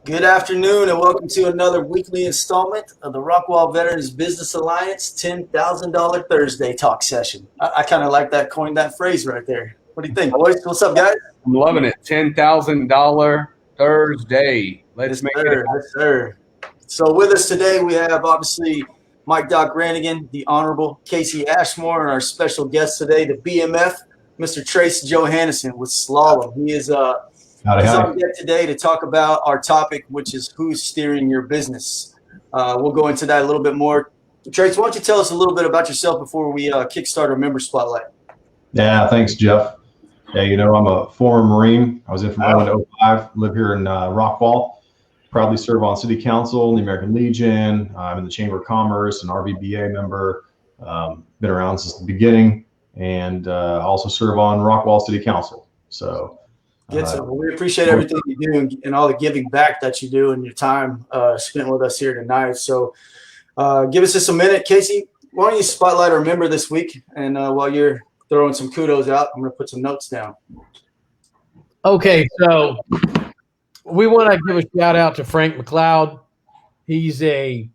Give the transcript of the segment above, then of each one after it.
Good afternoon and welcome to another weekly installment of the Rockwall Veterans Business Alliance $10,000 Thursday talk session. I kind of like that, coined that phrase right there. What do you think, boys? What's up, guys? I'm loving it. $10,000 Thursday. Let's make it. Yes, sir. So with us today, we have obviously Mike Doc Rannigan, the Honorable Casey Ashmore, and our special guest today, the BMF, Mr. Trace Johannesson with Slalom. He is on deck today to talk about our topic, which is who's steering your business. We'll go into that a little bit more. Trace, why don't you tell us a little bit about yourself before we kickstart our member spotlight? Yeah, thanks, Jeff. Yeah, I'm a former Marine. I was in from 01 to 05, live here in Rockwall. Proudly serve on City Council, the American Legion. I'm in the Chamber of Commerce, an RVBA member. Been around since the beginning, and also serve on Rockwall City Council. So, we appreciate everything you do and all the giving back that you do and your time spent with us here tonight. So, give us just a minute, Casey. Why don't you spotlight our member this week? And while you're throwing some kudos out, I'm going to put some notes down. Okay, so we want to give a shout out to Frank McLeod. He's a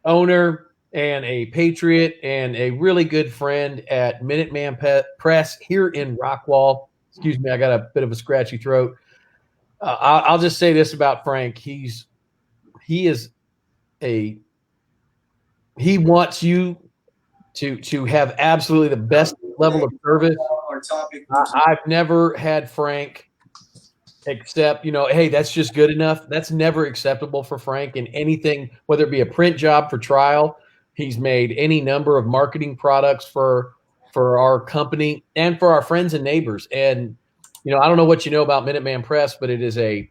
owner and a patriot and a really good friend at Minuteman Press here in Rockwall. Excuse me, I got a bit of a scratchy throat. I'll just say this about Frank. He wants you to have absolutely the best level of service. I've never had Frank accept, hey, that's just good enough. That's never acceptable for Frank in anything, whether it be a print job for trial. He's made any number of marketing products for our company and for our friends and neighbors. And, I don't know what you know about Minuteman Press, but it is a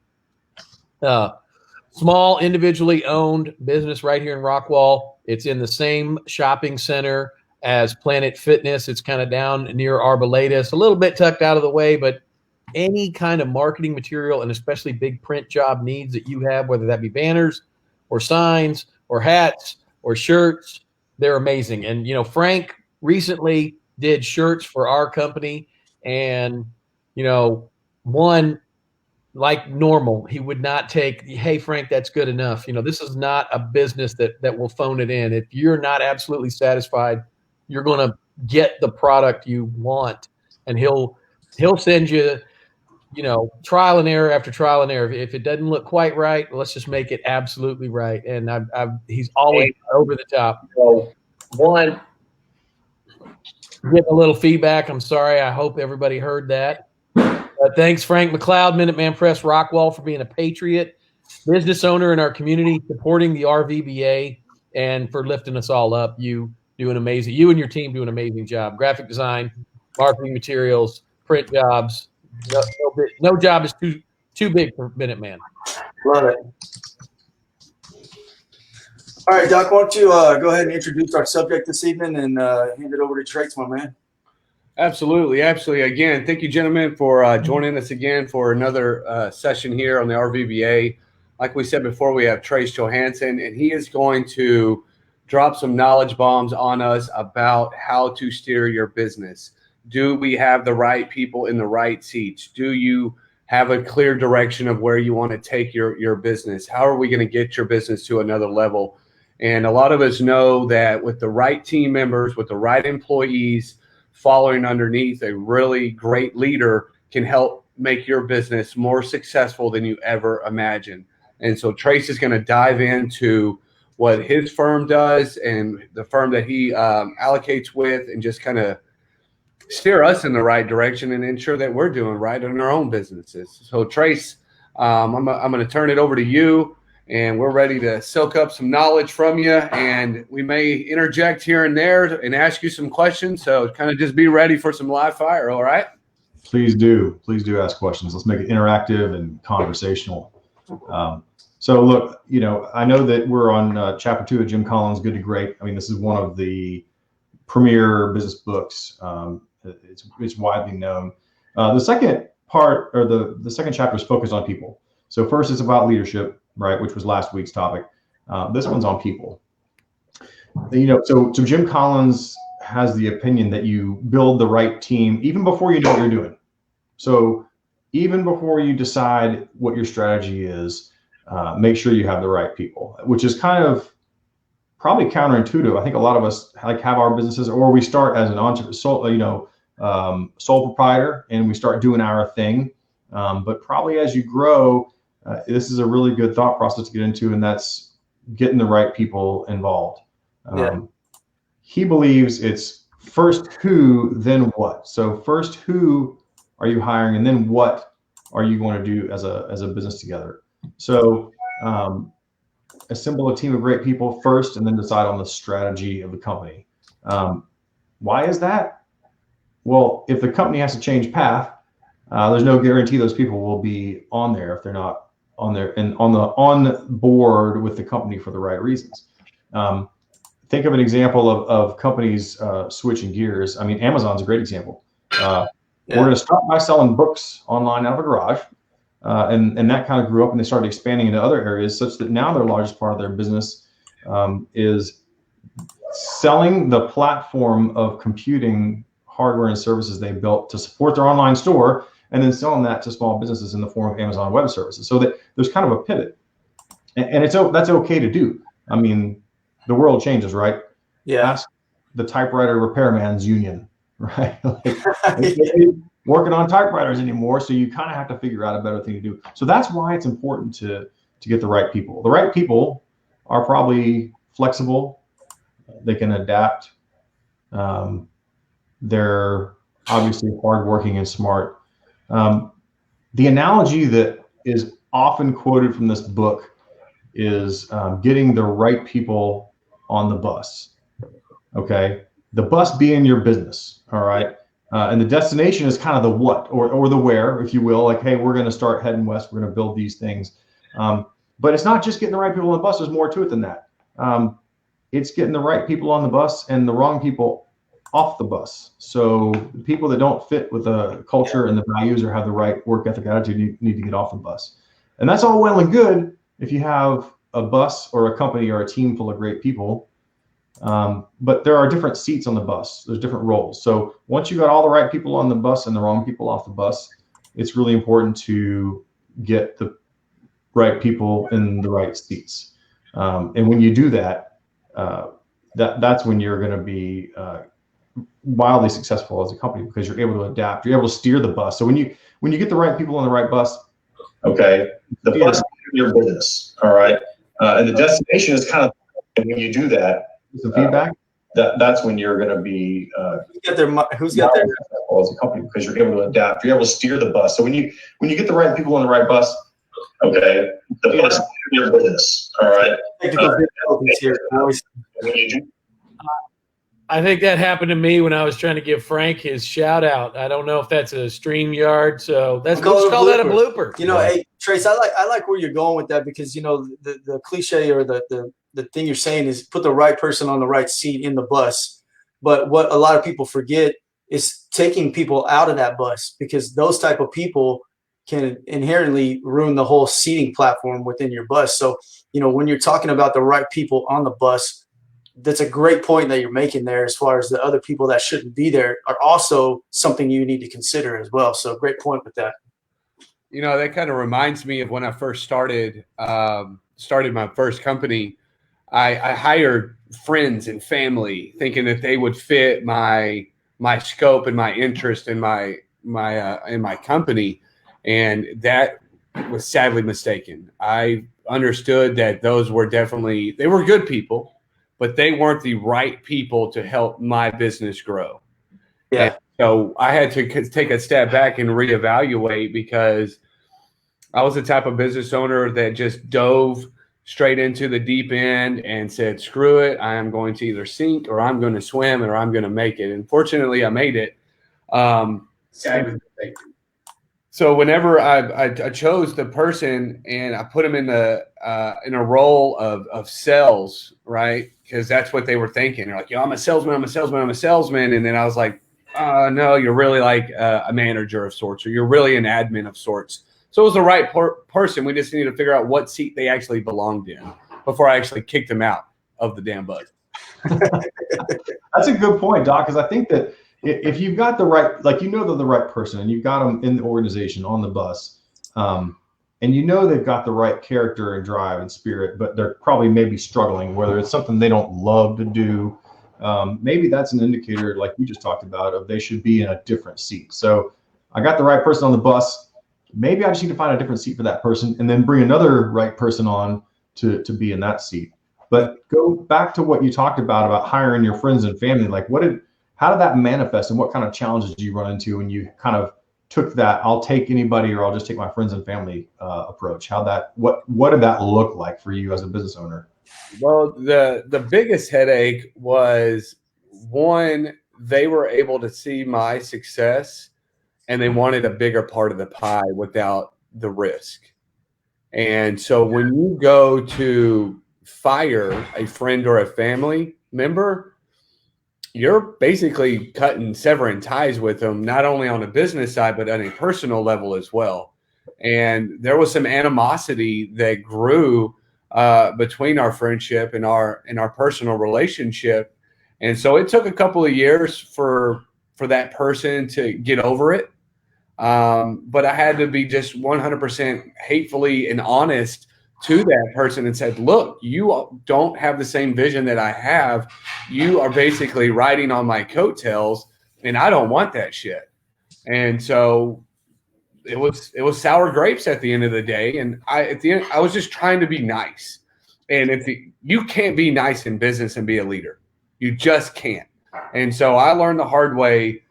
small individually owned business right here in Rockwall. It's in the same shopping center as Planet Fitness. It's kind of down near Arboletus, a little bit tucked out of the way, but any kind of marketing material and especially big print job needs that you have, whether that be banners or signs or hats or shirts, they're amazing. And, Frank recently did shirts for our company and, one, like normal, he would not take, hey, Frank, that's good enough. This is not a business that will phone it in. If you're not absolutely satisfied, you're going to get the product you want, and he'll send you, trial and error after trial and error. If it doesn't look quite right, let's just make it absolutely right. And he's always over the top. So one, get a little feedback. I'm sorry. I hope everybody heard that. Thanks, Frank McLeod, Minuteman Press, Rockwall, for being a patriot, business owner in our community, supporting the RVBA, and for lifting us all up. You and your team do an amazing job. Graphic design, marketing materials, print jobs. No job is too big for Minuteman. Love it. All right, Doc, why don't you go ahead and introduce our subject this evening and hand it over to Trace, my man. Absolutely. Again, thank you, gentlemen, for joining us again for another session here on the RVBA. Like we said before, we have Trace Johannesson, and he is going to drop some knowledge bombs on us about how to steer your business. Do we have the right people in the right seats? Do you have a clear direction of where you want to take your business? How are we going to get your business to another level? And a lot of us know that with the right team members, with the right employees, following underneath a really great leader can help make your business more successful than you ever imagined. And so Trace is going to dive into what his firm does and the firm that he allocates with, and just kind of steer us in the right direction and ensure that we're doing right in our own businesses. So Trace, I'm going to turn it over to you, and we're ready to soak up some knowledge from you, and we may interject here and there and ask you some questions. So kind of just be ready for some live fire. All right. Please do ask questions. Let's make it interactive and conversational. So look, I know that we're on chapter 2 of Jim Collins' Good to Great. I mean, this is one of the premier business books. It's widely known. The second part, or the second chapter, is focused on people. So first, it's about leadership, right, which was last week's topic. This one's on people. So Jim Collins has the opinion that you build the right team even before you know what you're doing. So even before you decide what your strategy is, make sure you have the right people, which is kind of probably counterintuitive. I think a lot of us like have our businesses, or we start as an sole proprietor, and we start doing our thing. But probably as you grow, this is a really good thought process to get into, and that's getting the right people involved. He believes it's first who, then what. So first, who are you hiring, and then what are you going to do as a business together? So assemble a team of great people first, and then decide on the strategy of the company. Why is that? Well, if the company has to change path, there's no guarantee those people will be on there if they're not on there and on board with the company for the right reasons. Think of an example of companies switching gears. I mean, Amazon's a great example. We're going to start by selling books online out of a garage. And that kind of grew up, and they started expanding into other areas, such that now their largest part of their business is selling the platform of computing hardware and services they built to support their online store, and then selling that to small businesses in the form of Amazon Web Services. So that there's kind of a pivot, and that's okay to do. I mean, the world changes, right? Yeah. Ask the typewriter repairman's union, right? Working on typewriters anymore, so you kind of have to figure out a better thing to do. So that's why it's important to get the right people. The right people are probably flexible. They can adapt. They're obviously hardworking and smart. The analogy that is often quoted from this book is getting the right people on the bus. Okay, the bus being your business. All right. And the destination is kind of the what or the where, if you will. Like, hey, we're going to start heading west. We're going to build these things. But it's not just getting the right people on the bus. There's more to it than that. It's getting the right people on the bus and the wrong people off the bus. So the people that don't fit with the culture and the values or have the right work ethic attitude need to get off the bus. And that's all well and good if you have a bus or a company or a team full of great people. But there are different seats on the bus. There's different roles. So once you got all the right people on the bus and the wrong people off the bus, it's really important to get the right people in the right seats. And when you do that, that's when you're going to be wildly successful as a company, because you're able to adapt. You're able to steer the bus. So when you get the right people on the right bus, okay, the bus is your business, all right, and the destination is kind of, and when you do that. Some feedback. That's when you're going to be who's got their as a company, because you're able to adapt. You're able to steer the bus. So when you get the right people on the right bus, okay, the bus is your business. All right. I think that happened to me when I was trying to give Frank his shout out. I don't know if that's a StreamYard, so let's call that a blooper. You know, hey Trace, I like where you're going with that, because you know the cliche or the thing you're saying is put the right person on the right seat in the bus. But what a lot of people forget is taking people out of that bus, because those type of people can inherently ruin the whole seating platform within your bus. So, you know, when you're talking about the right people on the bus, that's a great point that you're making there, as far as the other people that shouldn't be there are also something you need to consider as well. So great point with that. You know, that kind of reminds me of when I first started my first company. I hired friends and family thinking that they would fit my scope and my interest in my company. And that was sadly mistaken. I understood that those were they were good people, but they weren't the right people to help my business grow. Yeah. And so I had to take a step back and reevaluate, because I was the type of business owner that just dove straight into the deep end and said, screw it, I am going to either sink or I'm going to swim or I'm going to make it. And fortunately, I made it. So whenever I chose the person and I put them in a role of sales, right? Because that's what they were thinking. They're like, I'm a salesman. And then I was like, no, you're really like a manager of sorts, or you're really an admin of sorts. So it was the right person. We just needed to figure out what seat they actually belonged in before I actually kicked them out of the damn bus. That's a good point, Doc, because I think that if you've got the right, like, they're the right person and you've got them in the organization on the bus, and you know they've got the right character and drive and spirit, but they're probably maybe struggling, whether it's something they don't love to do. Maybe that's an indicator, like we just talked about, of they should be in a different seat. So I got the right person on the bus. Maybe I just need to find a different seat for that person, and then bring another right person on to be in that seat. But go back to what you talked about hiring your friends and family. Like, how did that manifest, and what kind of challenges did you run into when you kind of took that I'll take anybody or I'll just take my friends and family approach? What did that look like for you as a business owner? Well, the biggest headache was, one, they were able to see my success and they wanted a bigger part of the pie without the risk. And so when you go to fire a friend or a family member, you're basically severing ties with them, not only on a business side, but on a personal level as well. And there was some animosity that grew between our friendship and our personal relationship. And so it took a couple of years for that person to get over it. But I had to be just 100% hatefully and honest to that person and said, look, you don't have the same vision that I have. You are basically riding on my coattails, and I don't want that shit. And so it was sour grapes at the end of the day. And I was just trying to be nice. And you can't be nice in business and be a leader. You just can't. And so I learned the hard way.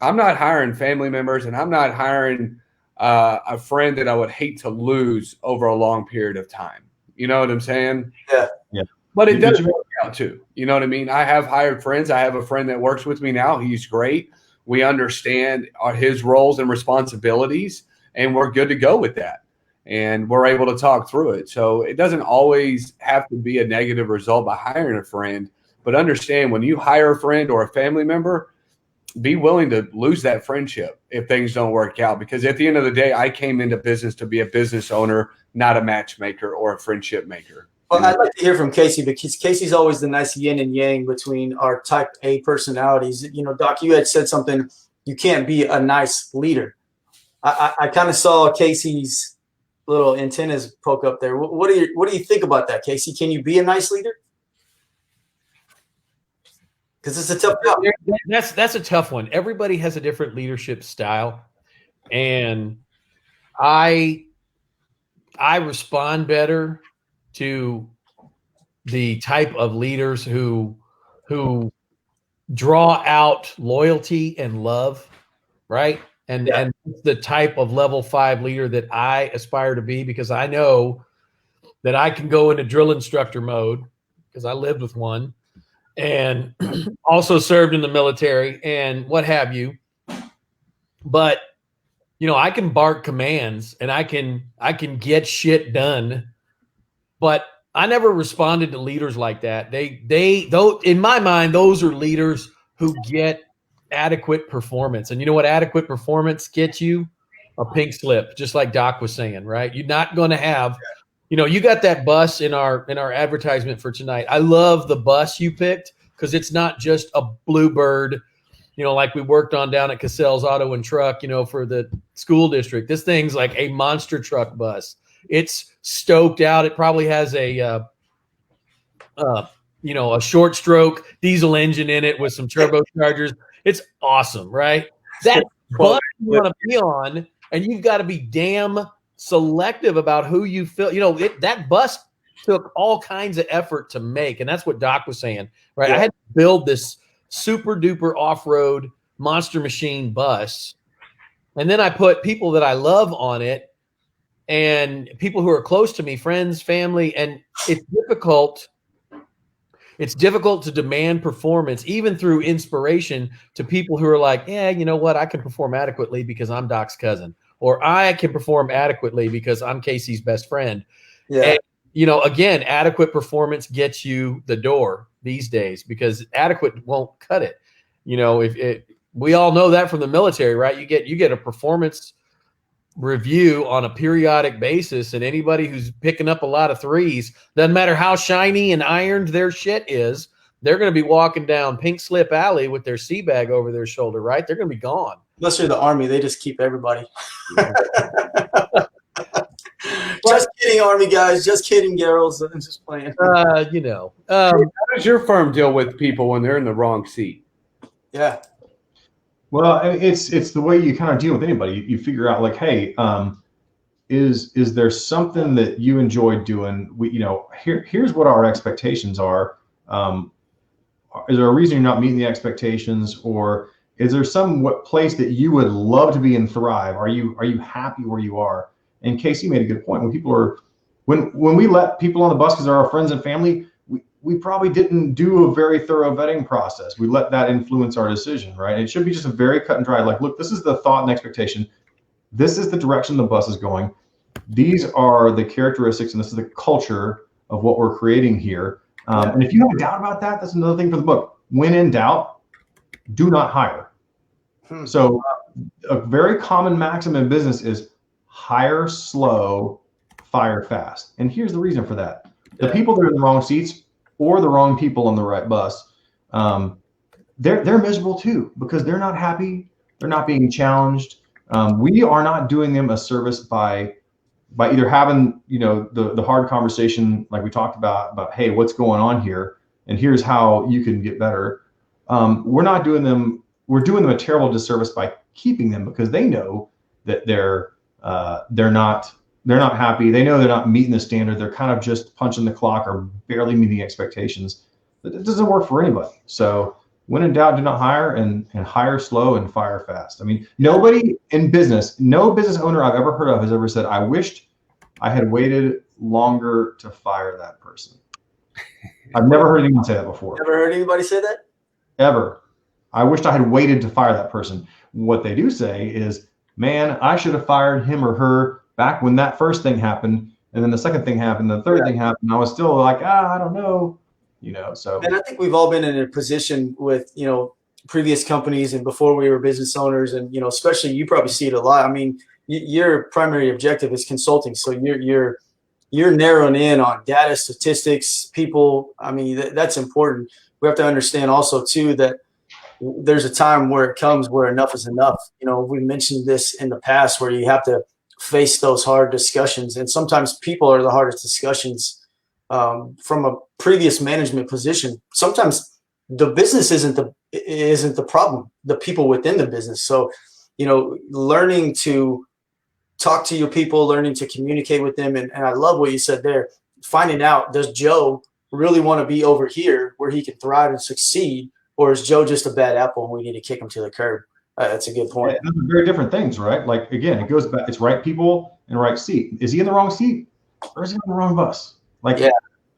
I'm not hiring family members, and I'm not hiring a friend that I would hate to lose over a long period of time. You know what I'm saying? Yeah. But it does work out too. You know what I mean? I have hired friends. I have a friend that works with me now. He's great. We understand his roles and responsibilities, and we're good to go with that. And we're able to talk through it. So it doesn't always have to be a negative result by hiring a friend, but understand when you hire a friend or a family member, be willing to lose that friendship if things don't work out. Because at the end of the day, I came into business to be a business owner, not a matchmaker or a friendship maker. Well, I'd like to hear from Casey, because Casey's always the nice yin and yang between our type A personalities. You know, Doc, you had said something, you can't be a nice leader. I kind of saw Casey's little antennas poke up there. What do you think about that, Casey? Can you be a nice leader? Because it's a tough job. That's a tough one. Everybody has a different leadership style, and I respond better to the type of leaders who draw out loyalty and love, right? And the type of level 5 leader that I aspire to be, because I know that I can go into drill instructor mode, because I lived with one, and also served in the military and what have you. But, you know, I can bark commands and I can get shit done, but I never responded to leaders like that. Though in my mind, those are leaders who get adequate performance. And you know what adequate performance gets you? A pink slip, just like Doc was saying, right? You're not going to have, you know, you got that bus in our advertisement for tonight. I love the bus you picked, because it's not just a Bluebird, you know, like we worked on down at Cassell's Auto and Truck, you know, for the school district. This thing's like a monster truck bus. It's stoked out. It probably has a short stroke diesel engine in it with some turbochargers. It's awesome, right? That bus you want to be on, and you've got to be damn selective about who you feel. You know, that bus took all kinds of effort to make, and that's what Doc was saying, right? Yeah. I had to build this super duper off-road monster machine bus, and then I put people that I love on it and people who are close to me, friends, family, and it's difficult to demand performance, even through inspiration, to people who are like, yeah, you know what, I can perform adequately because I'm Doc's cousin, or I can perform adequately because I'm Casey's best friend. Yeah. And, you know, again, adequate performance gets you the door these days, because adequate won't cut it. You know, we all know that from the military, right? You get a performance review on a periodic basis, and anybody who's picking up a lot of threes, doesn't matter how shiny and ironed their shit is, they're going to be walking down Pink Slip Alley with their sea bag over their shoulder, right? They're going to be gone. Unless you're the Army, they just keep everybody. Just kidding, Army guys. Just kidding, girls. I'm just playing. How does your firm deal with people when they're in the wrong seat? Yeah. Well, it's the way you kind of deal with anybody. You figure out like, hey, is there something that you enjoy doing? Here's what our expectations are. Is there a reason you're not meeting the expectations, or is there some place that you would love to be and thrive? Are you happy where you are? And Casey made a good point. When we let people on the bus because they're our friends and family, we probably didn't do a very thorough vetting process. We let that influence our decision, right? It should be just a very cut and dry, like, look, this is the thought and expectation. This is the direction the bus is going. These are the characteristics, and this is the culture of what we're creating here. And if you have a doubt about that, that's another thing for the book. When in doubt, do not hire. So a very common maxim in business is hire slow, fire fast. And here's the reason for that. The people that are in the wrong seats or the wrong people on the right bus, they're miserable too, because they're not happy. They're not being challenged. We are not doing them a service by either having, the hard conversation like we talked about, hey, what's going on here? And here's how you can get better. We're doing them a terrible disservice by keeping them, because they know that they're not happy. They know they're not meeting the standard. They're kind of just punching the clock or barely meeting expectations. It doesn't work for anybody. So when in doubt, do not hire, and hire slow and fire fast. I mean, nobody in business, no business owner I've ever heard of has ever said, I wished I had waited longer to fire that person. I've never heard anyone say that before. Never heard anybody say that? Ever. I wished I had waited to fire that person. What they do say is, man, I should have fired him or her back when that first thing happened. And then the second thing happened, the third thing happened. I was still like, I don't know. So. And I think we've all been in a position with, previous companies and before we were business owners, and, especially you probably see it a lot. I mean, your primary objective is consulting. So you're narrowing in on data, statistics, people. I mean, that's important. We have to understand also too, that there's a time where it comes where enough is enough. We mentioned this in the past, where you have to face those hard discussions. And sometimes people are the hardest discussions. From a previous management position, sometimes the business isn't the problem, the people within the business. So, learning to talk to your people, learning to communicate with them. And I love what you said there, finding out, does Joe really want to be over here where he can thrive and succeed? Or is Joe just a bad apple and we need to kick him to the curb? That's a good point. Those are very different things, right? Like, again, it goes back, it's right people and right seat. Is he in the wrong seat, or is he on the wrong bus? Like,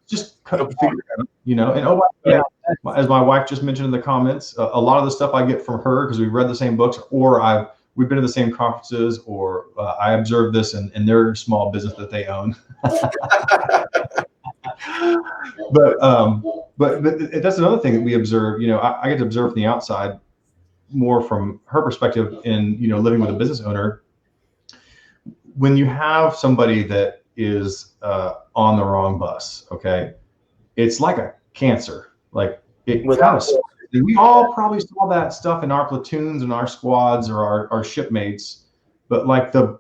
just figure it out, And as my wife just mentioned in the comments, a lot of the stuff I get from her because we've read the same books, or we've been to the same conferences, or I observed this in their small business that they own. But that's another thing that we observe. I get to observe from the outside more from her perspective in living with a business owner. When you have somebody that is on the wrong bus, okay, it's like a cancer. Like we all probably saw that stuff in our platoons and our squads or our shipmates, but like the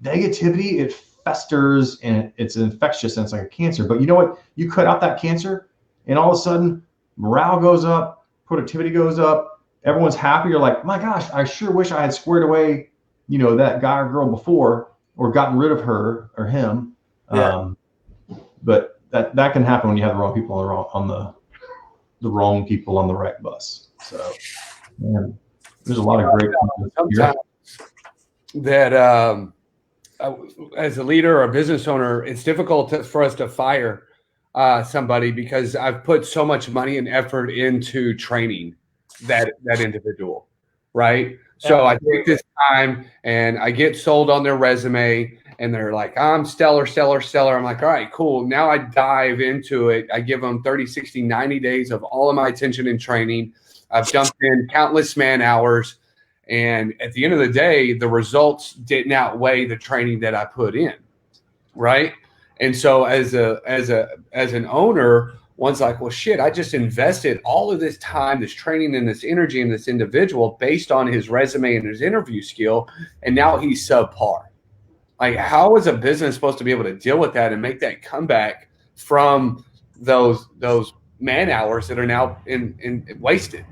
negativity, it festers and it's infectious and it's like a cancer. But you know what? You cut out that cancer and all of a sudden morale goes up, productivity goes up, everyone's happy. You're like, my gosh, I sure wish I had squared away, that guy or girl before, or gotten rid of her or him. But that can happen when you have the wrong people on the wrong people on the right bus. So, man, there's a lot of great sometimes that as a leader or a business owner, it's difficult for us to fire somebody because I've put so much money and effort into training that individual, right? So I take this time and I get sold on their resume and they're like, I'm stellar. I'm like, all right, cool. Now I dive into it. I give them 30, 60, 90 days of all of my attention and training. I've dumped in countless man hours. And at the end of the day, the results didn't outweigh the training that I put in, right? And so as an owner, one's like, well, shit, I just invested all of this time, this training, and this energy in this individual based on his resume and his interview skill, and now he's subpar, Like, how is a business supposed to be able to deal with that and make that comeback from those man hours that are now in wasted?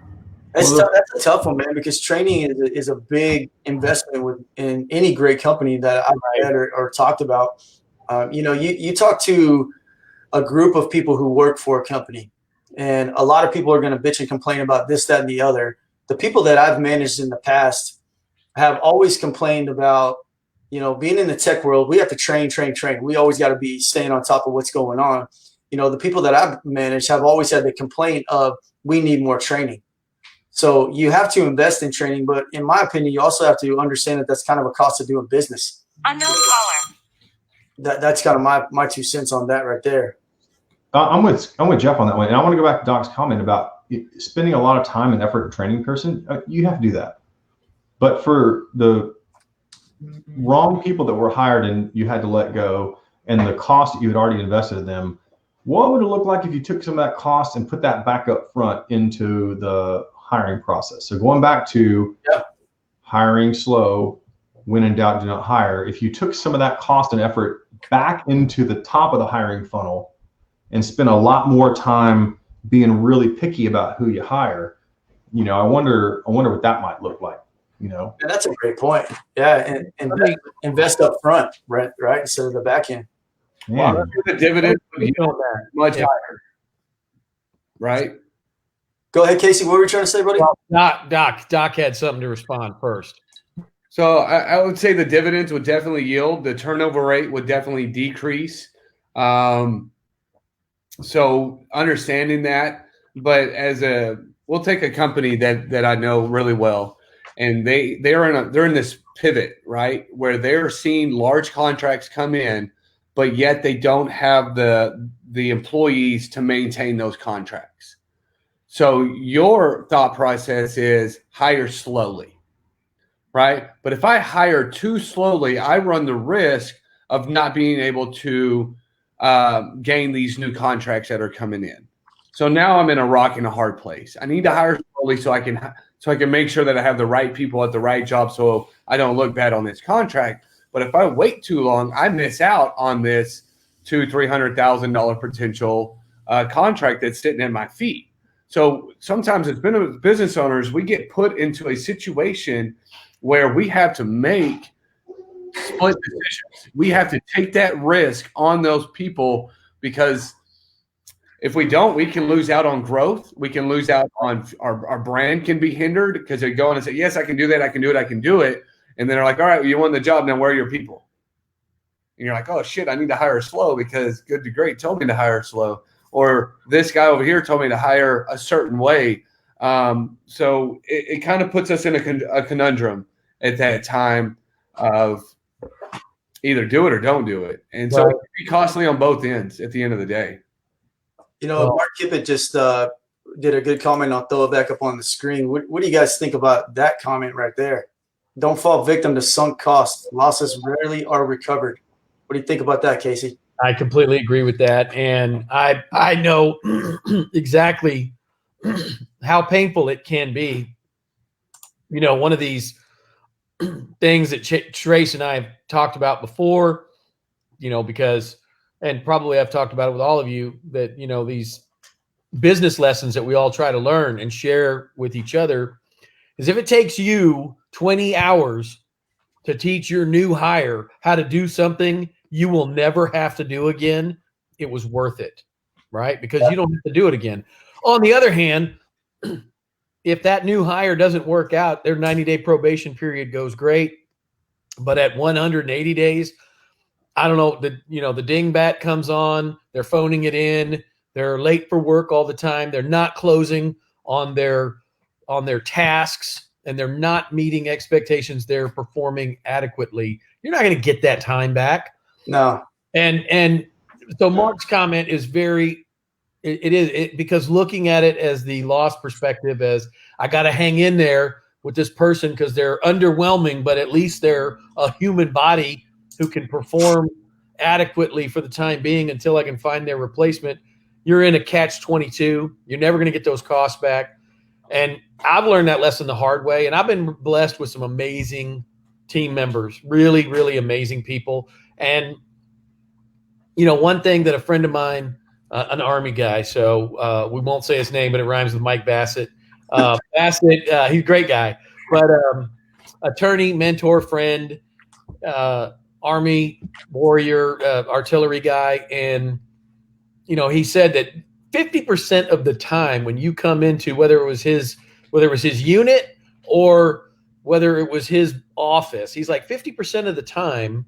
That's a tough one, man, because training is a big investment in any great company that I've read or talked about. You talk to a group of people who work for a company, and a lot of people are going to bitch and complain about this, that, and the other. The people that I've managed in the past have always complained about, being in the tech world, we have to train. We always got to be staying on top of what's going on. The people that I've managed have always had the complaint of, we need more training. So you have to invest in training, but in my opinion, you also have to understand that that's kind of a cost of doing business. Unknown caller. That's kind of my 2 cents on that right there. I'm with Jeff on that one, and I want to go back to Doc's comment about spending a lot of time and effort in training a person. You have to do that, but for the wrong people that were hired and you had to let go, and the cost that you had already invested in them, what would it look like if you took some of that cost and put that back up front into the hiring process? So going back to hiring slow, when in doubt, do not hire. If you took some of that cost and effort back into the top of the hiring funnel and spent a lot more time being really picky about who you hire, I wonder what that might look like. Yeah, that's a great point. Yeah, and invest up front, right, instead of the back end. Well, the dividend would be much higher, right? Go ahead, Casey. What were you trying to say, buddy? Well, Doc had something to respond first. So I would say the dividends would definitely yield. The turnover rate would definitely decrease. So understanding that, but we'll take a company that I know really well, and they're in this pivot, right, where they're seeing large contracts come in, but yet they don't have the employees to maintain those contracts. So your thought process is hire slowly, right? But if I hire too slowly, I run the risk of not being able to gain these new contracts that are coming in. So now I'm in a rock and a hard place. I need to hire slowly so I can make sure that I have the right people at the right job, so I don't look bad on this contract. But if I wait too long, I miss out on this $200,000-$300,000 potential contract that's sitting at my feet. So sometimes as business owners, we get put into a situation where we have to make split decisions. We have to take that risk on those people, because if we don't, we can lose out on growth. We can lose out on our brand can be hindered, because they go in and say, yes, I can do that. I can do it. And then they're like, all right, well, you won the job. Now where are your people? And you're like, oh shit, I need to hire slow because Good to Great told me to hire slow. Or this guy over here told me to hire a certain way. So it kind of puts us in a conundrum at that time of either do it or don't do it. And so it can be costly on both ends at the end of the day. Mark Kippett just did a good comment. I'll throw it back up on the screen. What do you guys think about that comment right there? Don't fall victim to sunk costs. Losses rarely are recovered. What do you think about that, Casey? I completely agree with that. And I know exactly how painful it can be. One of these things that Trace and I have talked about before, because, and probably I've talked about it with all of you, that, these business lessons that we all try to learn and share with each other is, if it takes you 20 hours to teach your new hire how to do something you will never have to do again, it was worth it, right? Because you don't have to do it again. On the other hand, if that new hire doesn't work out, their 90-day probation period goes great, but at 180 days, I don't know, the dingbat comes on, they're phoning it in, they're late for work all the time, they're not closing on their tasks, and they're not meeting expectations, they're performing adequately. You're not going to get that time back. No. And so Mark's comment is because looking at it as the loss perspective, as I got to hang in there with this person because they're underwhelming, but at least they're a human body who can perform adequately for the time being until I can find their replacement. You're in a catch-22. You're never going to get those costs back. And I've learned that lesson the hard way, and I've been blessed with some amazing team members, really, really amazing people. And, you know, one thing that a friend of mine, an Army guy, so we won't say his name, but it rhymes with Mike Bassett. Bassett, he's a great guy, but attorney, mentor, friend, Army warrior, artillery guy. And, you know, he said that 50% of the time when you come into, whether it was his unit or whether it was his office, he's like 50% of the time,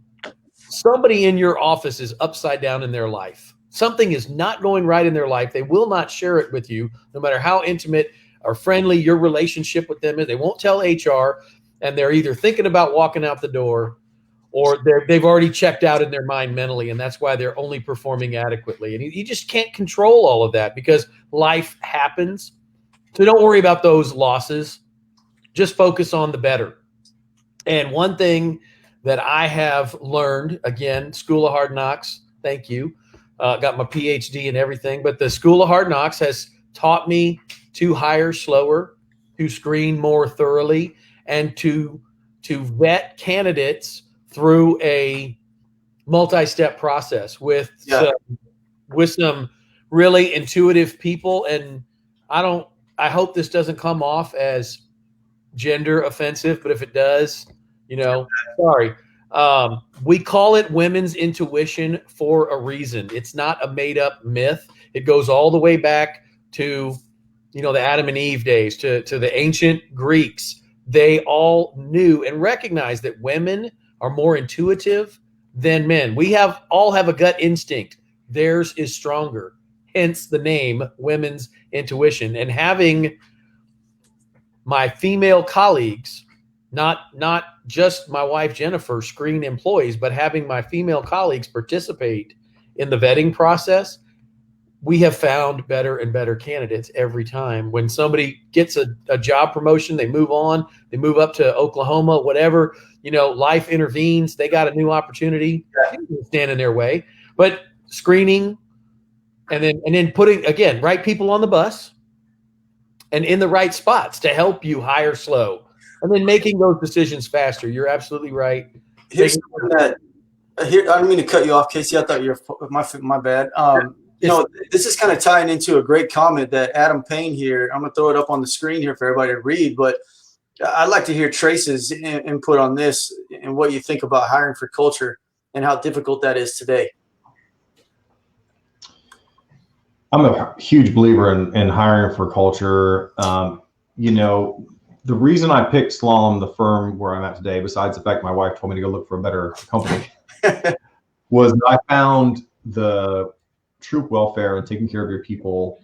somebody in your office is upside down in their life. Something is not going right in their life. They will not share it with you, no matter how intimate or friendly your relationship with them is. They won't tell HR, and they're either thinking about walking out the door or they've already checked out in their mind mentally, and that's why they're only performing adequately. And you just can't control all of that because life happens. So don't worry about those losses. Just focus on the better. And one thing that I have learned, again, School of Hard Knocks, thank you. Got my PhD and everything, but the School of Hard Knocks has taught me to hire slower, to screen more thoroughly, and to vet candidates through a multi-step process with some really intuitive people. And I hope this doesn't come off as gender offensive, but if it does, you know, sorry. We call it women's intuition for a reason. It's not a made up myth. It goes all the way back to, you know, the Adam and Eve days, to the ancient Greeks. They all knew and recognized that women are more intuitive than men. We all have a gut instinct. Theirs is stronger. Hence the name women's intuition. And having my female colleagues, not just my wife Jennifer, screen employees, but having my female colleagues participate in the vetting process, we have found better and better candidates every time. When somebody gets a job promotion, they move on, they move up to Oklahoma, whatever, you know, life intervenes, they got a new opportunity, stand in their way. But screening and then putting, again, right people on the bus and in the right spots to help you hire slow, and then making those decisions faster. You're absolutely right. Here's that. Here, I don't mean to cut you off, Casey. I thought you're my bad. You know, this is kind of tying into a great comment that Adam Payne here. I'm gonna throw it up on the screen here for everybody to read, but I'd like to hear Trace's input on this and what you think about hiring for culture and how difficult that is today. I'm a huge believer in hiring for culture. You know, the reason I picked Slalom, the firm where I'm at today, besides the fact my wife told me to go look for a better company, was I found the troop welfare and taking care of your people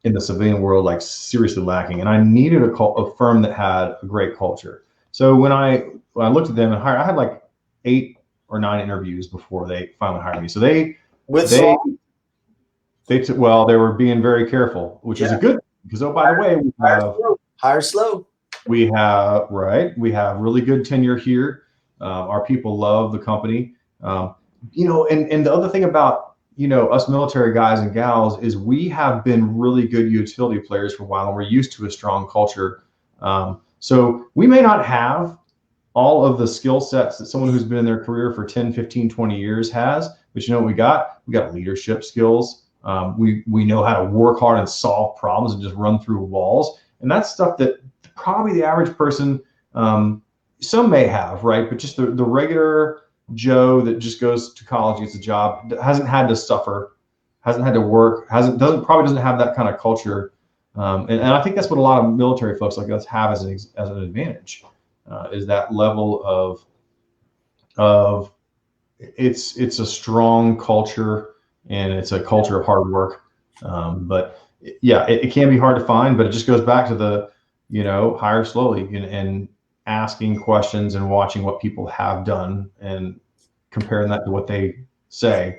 in the civilian world like seriously lacking, and I needed a firm that had a great culture. So when I looked at them and hired, I had like 8 or 9 interviews before they finally hired me. So they were being very careful, which is a good thing, because by the way, we have hire slow. We have really good tenure here. Our people love the company. You know, and the other thing about, you know, us military guys and gals is we have been really good utility players for a while, and we're used to a strong culture. So we may not have all of the skill sets that someone who's been in their career for 10, 15, 20 years has, but you know what we got? We got leadership skills. We know how to work hard and solve problems and just run through walls. And that's stuff that probably the average person, some may have, right? But just the regular Joe that just goes to college, gets a job, hasn't had to suffer, hasn't had to work, probably doesn't have that kind of culture. And I think that's what a lot of military folks like us have as an advantage, is that level of it's a strong culture, and it's a culture of hard work. But yeah, it can be hard to find, but it just goes back to the, you know, hire slowly and asking questions and watching what people have done and comparing that to what they say.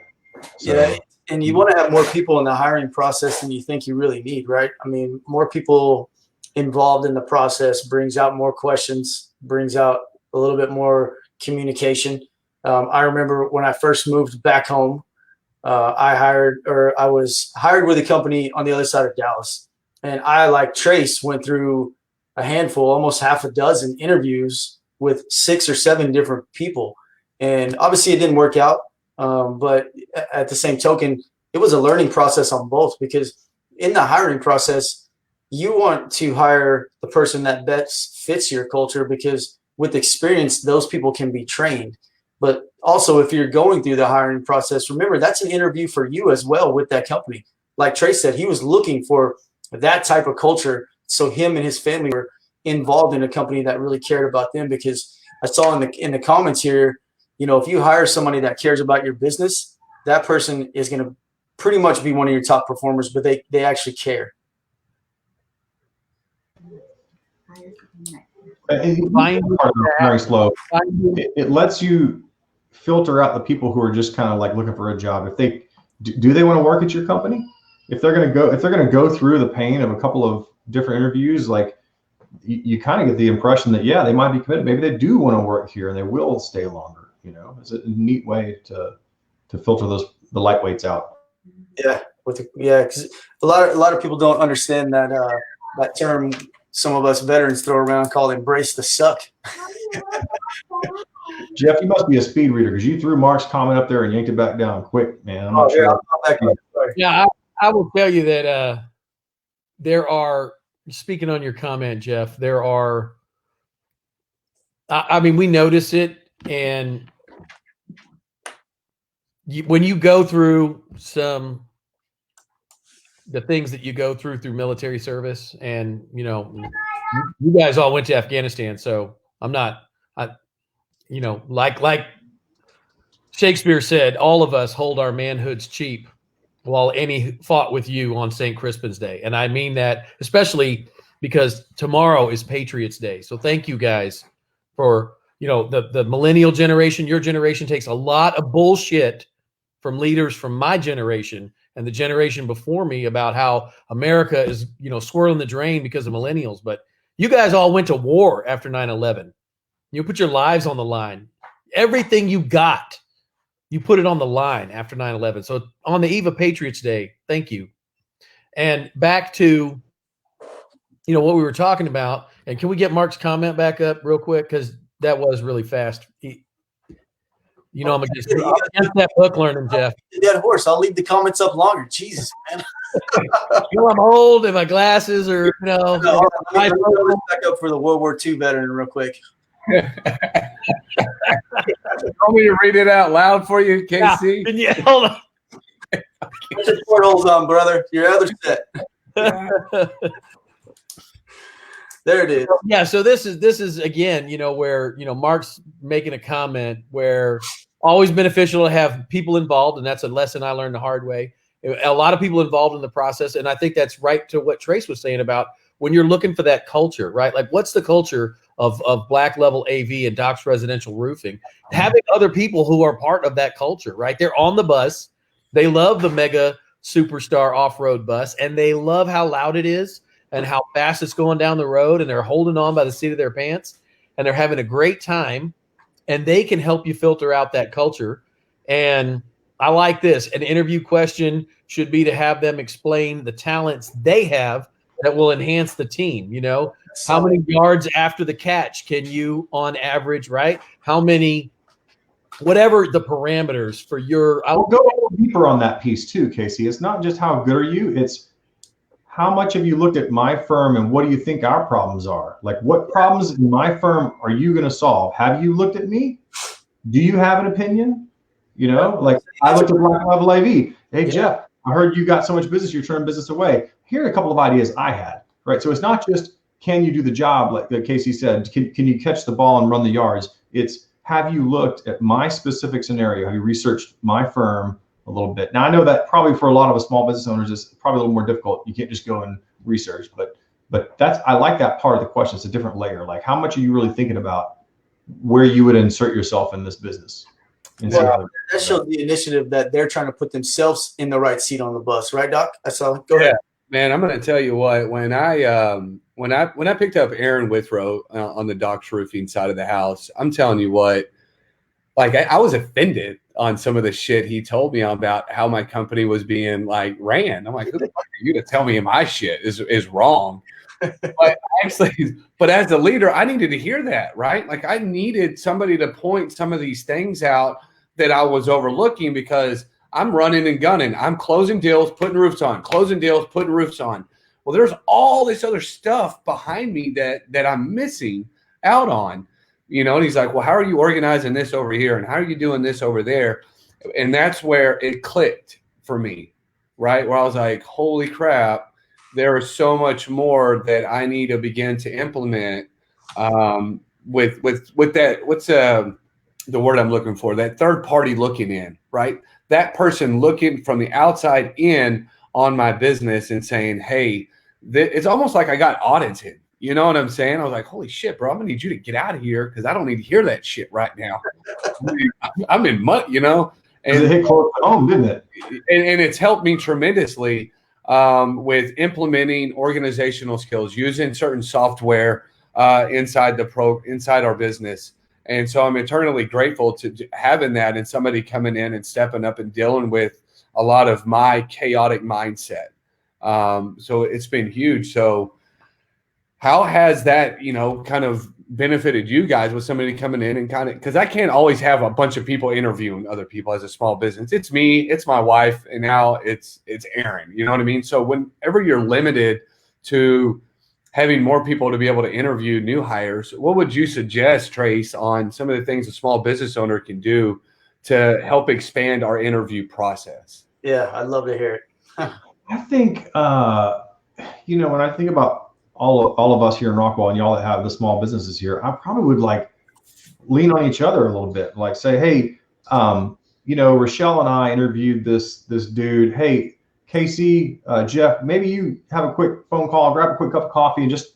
So, yeah, and you want to have more people in the hiring process than you think you really need, right? I mean, more people involved in the process brings out more questions, brings out a little bit more communication. I remember when I first moved back home, I was hired with a company on the other side of Dallas, and I, like Trace, went through a handful, almost half a dozen interviews with 6 or 7 different people. And obviously it didn't work out. But at the same token, it was a learning process on both, because in the hiring process, you want to hire the person that best fits your culture, because with experience, those people can be trained. But also, if you're going through the hiring process, remember, that's an interview for you as well with that company. Like Trey said, he was looking for that type of culture, so him and his family were involved in a company that really cared about them. Because I saw in the comments here, you know, if you hire somebody that cares about your business, that person is going to pretty much be one of your top performers, but they actually care. Hiring slow. It lets you filter out the people who are just kind of like looking for a job. If they do they want to work at your company? If they're going to go through the pain of a couple of different interviews, like you kind of get the impression that, yeah, they might be committed. Maybe they do want to work here and they will stay longer. You know, it's a neat way to filter the lightweights out. Yeah, because a lot of people don't understand that that term. Some of us veterans throw around called "embrace the suck." Jeff, you must be a speed reader, because you threw Mark's comment up there and yanked it back down quick, man. I'm not sure. Yeah, I will tell you that there are, speaking on your comment, Jeff, there are, I mean, we notice it, and when you go through the things that you go through military service, and, you know, you guys all went to Afghanistan, so you know, like Shakespeare said, all of us hold our manhoods cheap while any fought with you on St. Crispin's Day. And I mean that especially because tomorrow is Patriots Day. So thank you guys for, you know, the millennial generation. Your generation takes a lot of bullshit from leaders from my generation and the generation before me about how America is, you know, swirling the drain because of millennials. But you guys all went to war after 9/11. You put your lives on the line. Everything you got, you put it on the line after 9/11. So on the eve of Patriots Day, thank you. And back to, you know, what we were talking about. And can we get Mark's comment back up real quick? Because that was really fast. You know, I'm against that book learning, Jeff. Dead horse. I'll leave the comments up longer. Jesus, man. You know, I'm old and my glasses are, you know. No, let me back up for the World War II veteran real quick. Want me to read it out loud for you, Casey? Yeah, hold on. Put your portholes on, brother. Your other set. There it is. Yeah, so this is again, you know, where, you know, Mark's making a comment where always beneficial to have people involved, and that's a lesson I learned the hard way. A lot of people involved in the process, and I think that's right to what Trace was saying about when you're looking for that culture, right? Like, what's the culture of Black Level AV and Doc's Residential Roofing? Having other people who are part of that culture, right? They're on the bus. They love the mega superstar off-road bus, and they love how loud it is and how fast it's going down the road, and they're holding on by the seat of their pants, and they're having a great time, and they can help you filter out that culture. And I like this. An interview question should be to have them explain the talents they have that will enhance the team. You know, how many yards after the catch can you, on average, right? How many, whatever the parameters for your. I'll go a little deeper on that piece too, Casey. It's not just how good are you, it's how much have you looked at my firm and what do you think our problems are? Like, what problems in my firm are you going to solve? Have you looked at me? Do you have an opinion? You know, like I looked at Black Level AV. Hey, Jeff, I heard you got so much business, you're turning business away. Here are a couple of ideas I had, right? So it's not just, can you do the job? Like Casey said, can you catch the ball and run the yards? It's, have you looked at my specific scenario? Have you researched my firm a little bit? Now, I know that probably for a lot of us small business owners, it's probably a little more difficult. You can't just go and research, but that's, I like that part of the question. It's a different layer. Like, how much are you really thinking about where you would insert yourself in this business? Well, that shows the initiative that they're trying to put themselves in the right seat on the bus, right, Doc? That's all. Go ahead. Man, I'm going to tell you what. When I picked up Aaron Withrow on the Doc's Roofing side of the house, I'm telling you what. Like, I was offended on some of the shit he told me about how my company was being like ran. I'm like, who the fuck are you to tell me my shit is wrong? But actually, but as a leader, I needed to hear that, right? Like I needed somebody to point some of these things out that I was overlooking because I'm running and gunning. I'm closing deals, putting roofs on, closing deals, putting roofs on. Well, there's all this other stuff behind me that I'm missing out on, and he's like, well, how are you organizing this over here? And how are you doing this over there? And that's where it clicked for me, right? Where I was like, holy crap. There is so much more that I need to begin to implement with that. What's the word I'm looking for? That third party looking in, right? That person looking from the outside in on my business and saying, hey, it's almost like I got audited. You know what I'm saying? I was like, holy shit, bro, I'm going to need you to get out of here because I don't need to hear that shit right now. I'm in mud, And it hit close to home, didn't it? And it's helped me tremendously with implementing organizational skills, using certain software inside our business. And so I'm eternally grateful to having that and somebody coming in and stepping up and dealing with a lot of my chaotic mindset. So it's been huge. So how has that, kind of benefited you guys with somebody coming in and because I can't always have a bunch of people interviewing other people as a small business. It's me, it's my wife, and now it's Aaron. You know what I mean? So whenever you're limited to having more people to be able to interview new hires, what would you suggest, Trace, on some of the things a small business owner can do to help expand our interview process? Yeah, I'd love to hear it. I think, when I think about all of us here in Rockwall and y'all that have the small businesses here, I probably would lean on each other a little bit, say, hey, Rochelle and I interviewed this dude. Hey, Casey, Jeff, maybe you have a quick phone call, grab a quick cup of coffee, and just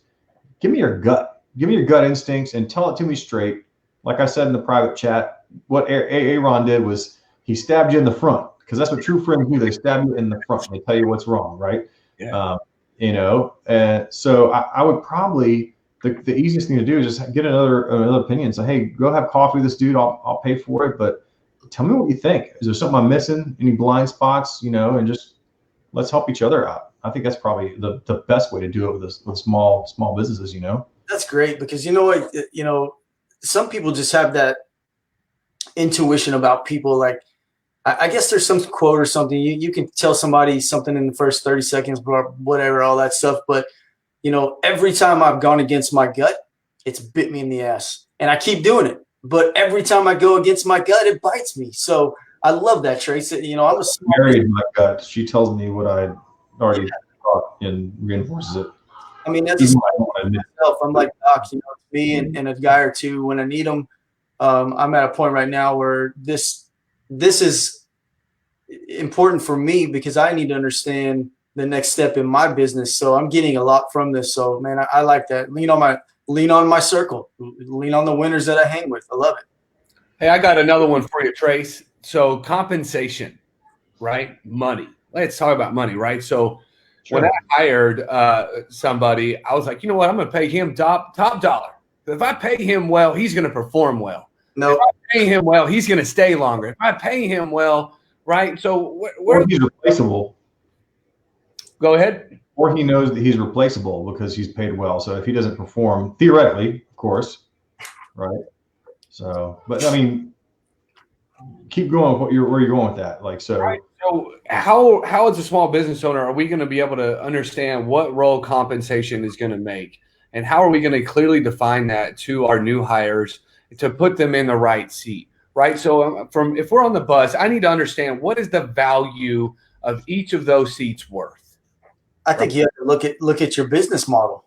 give me your gut instincts and tell it to me straight. Like I said in the private chat, what Aaron did was he stabbed you in the front, because that's what true friends do. They stab you in the front. They tell you what's wrong, right? Yeah. So I would probably, the easiest thing to do is just get another opinion. Say, hey, go have coffee with this dude. I'll pay for it, but tell me what you think. Is there something I'm missing? Any blind spots? And just let's help each other out. I think that's probably the best way to do it with small businesses. That's great, because some people just have that intuition about people. Like, I guess there's some quote or something. You can tell somebody something in the first 30 seconds, whatever, all that stuff. But, every time I've gone against my gut, it's bit me in the ass. And I keep doing it. But every time I go against my gut, it bites me. So I love that, Trace. I'm married my gut. She tells me what I already thought and reinforces it. I mean, that's myself. I'm like, Doc, it's me and a guy or two when I need them. I'm at a point right now where this is important for me because I need to understand the next step in my business. So I'm getting a lot from this. So, man, I like that. Lean on my circle, lean on the winners that I hang with. I love it. Hey, I got another one for you, Trace. So compensation, right? Money. Let's talk about money, right? So when I hired somebody, I was like, you know what? I'm going to pay him top dollar. If I pay him well, he's going to perform well. No, if I pay him well, he's going to stay longer. If I pay him well, right? So or he's replaceable. Go ahead. Or he knows that he's replaceable because he's paid well. So if he doesn't perform, theoretically, of course, right? So, but I mean, keep going. Where you're going with that? Right. So how as a small business owner are we going to be able to understand what role compensation is going to make, and how are we going to clearly define that to our new hires to put them in the right seat, right? So if we're on the bus, I need to understand what is the value of each of those seats worth. I think you have to look at your business model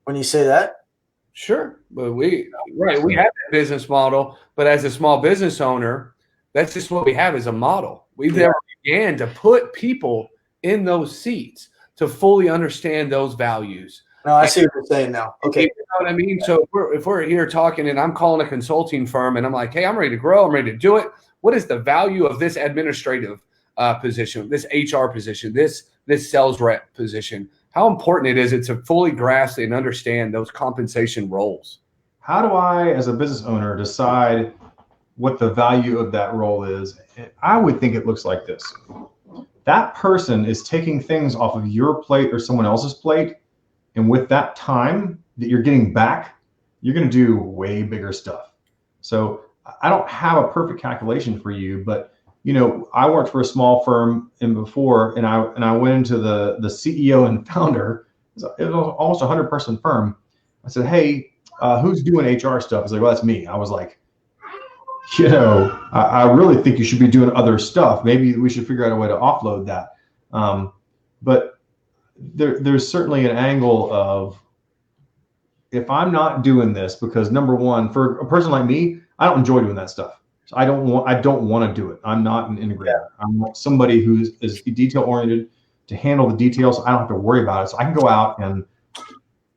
when you say that. Sure, but we have that business model, but as a small business owner, that's just what we have as a model. We've never began to put people in those seats to fully understand those values. No, I see what you're saying now. Okay. You know what I mean? So if we're here talking and I'm calling a consulting firm and I'm like, hey, I'm ready to grow, I'm ready to do it. What is the value of this administrative position, this HR position, this sales rep position? How important it is to fully grasp and understand those compensation roles. How do I, as a business owner, decide what the value of that role is? I would think it looks like this. That person is taking things off of your plate or someone else's plate And with that time that you're getting back, you're going to do way bigger stuff. So I don't have a perfect calculation for you, but I worked for a small firm and I went into the CEO and founder. It was almost a 100-person firm. I said, hey, who's doing HR stuff? He's like, well, that's me. I was like, I really think you should be doing other stuff. Maybe we should figure out a way to offload that. But there's certainly an angle of, if I'm not doing this, because number one, for a person like me, I don't enjoy doing that stuff. So I don't want to do it. I'm not an integrator. I'm somebody who is detail oriented to handle the details. So I don't have to worry about it. So I can go out and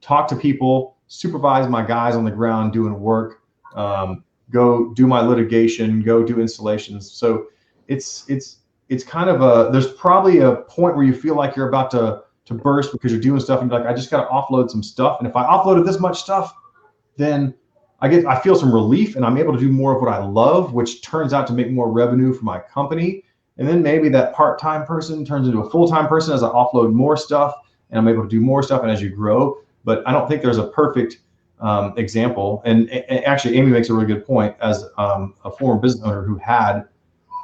talk to people, supervise my guys on the ground doing work, go do my litigation, go do installations. So it's kind of there's probably a point where you feel like you're about to burst because you're doing stuff and you're like, I just got to offload some stuff. And if I offloaded this much stuff, then I feel some relief and I'm able to do more of what I love, which turns out to make more revenue for my company. And then maybe that part-time person turns into a full-time person as I offload more stuff and I'm able to do more stuff and as you grow. But I don't think there's a perfect example. And actually, Amy makes a really good point as a former business owner who had